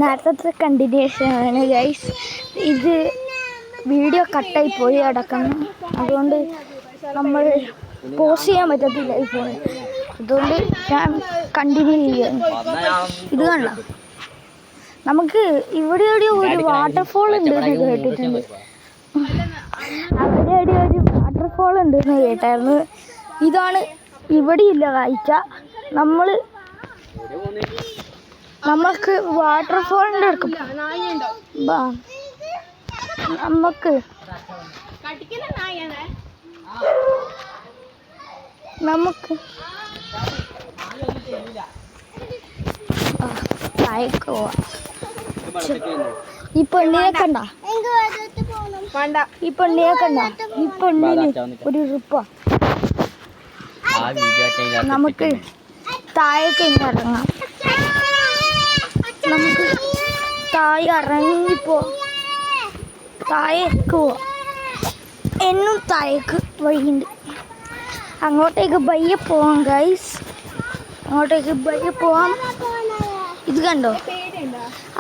നേരത്തെ കണ്ടിന്യൂഷൻ ആണ് ഗൈസ്. ഇത് വീഡിയോ കട്ടായി പോയി അടക്കണം, അതുകൊണ്ട് നമ്മൾ പോസ്റ്റ് ചെയ്യാൻ പറ്റത്തില്ല ഇപ്പോൾ. അതുകൊണ്ട് ഞാൻ കണ്ടിന്യൂ ചെയ്യാം. ഇത് കണ്ട, നമുക്ക് ഇവിടെ ഒരു വാട്ടർഫോൾ ഉണ്ട് എന്ന് കേട്ടിട്ടുണ്ട്. അവിടെ ഒരു വാട്ടർഫോൾ ഉണ്ട് എന്ന് കേട്ടായിരുന്നു. ഇതാണ് ഇവിടെയില്ല കാഴ്ച. നമുക്ക് വാട്ടർഫോളിൻ്റെ അടുക്കും നമുക്ക് താഴേക്ക് പോവാം. ഈ പെണ്ണിനെ കണ്ട, ഈ പെണ്ണിന് ഒരു ഉറുപ്പാ. നമുക്ക് താഴേക്ക് ഇറങ്ങാം. നമുക്ക് താഴെ ഇറങ്ങിപ്പോ താഴേക്ക് പോവാം. എന്നും താഴേക്ക് വഴിയുണ്ട്. അങ്ങോട്ടേക്ക് ബയ്യെ പോവാം ഗൈസ്, അങ്ങോട്ടേക്ക് ബയ്യെ പോവാം. ഇത് കണ്ടോ,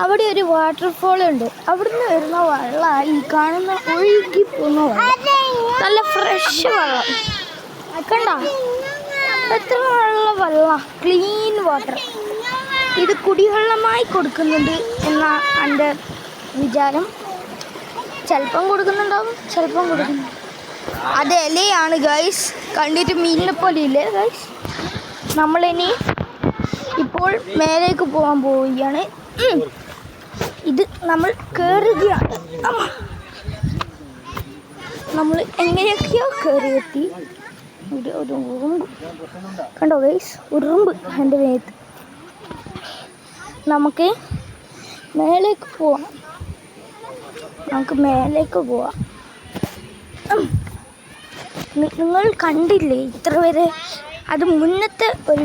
അവിടെ ഒരു വാട്ടർഫോൾ ഉണ്ട്. അവിടുന്ന് വരുന്ന വെള്ളം ഈ കാണുന്ന ഒഴുകി പോകുന്ന വെള്ളം, നല്ല ഫ്രഷ് വെള്ളം കണ്ടോ. എത്ര വെള്ളം, ക്ലീൻ വാട്ടർ. ഇത് കുടിവെള്ളമായി കൊടുക്കുന്നുണ്ട് എന്നാ എൻ്റെ വിചാരം. ചിലപ്പം കൊടുക്കുന്നുണ്ടാവും, ചിലപ്പം കൊടുക്കുന്നു. അത് ഇലയാണ് ഗൈസ്, കണ്ടിട്ട് മീനിനെ പോലെ ഇല്ലേ ഗൈസ്. നമ്മളിനി ഇപ്പോൾ മേലേക്ക് പോകാൻ പോവുകയാണ്. ഇത് നമ്മൾ കയറുകയാണ്. നമ്മൾ എങ്ങനെയൊക്കെയോ കയറിയെത്തി. ഒരു ഉറുമ്പ് കണ്ടോ ഗൈസ്, ഉറുമ്പ് എൻ്റെ മേത്ത്. നമുക്ക് മേലേക്ക് പോവാം, നിങ്ങൾ കണ്ടില്ലേ ഇത്ര വരെ? അത് മുന്നത്തെ ഒരു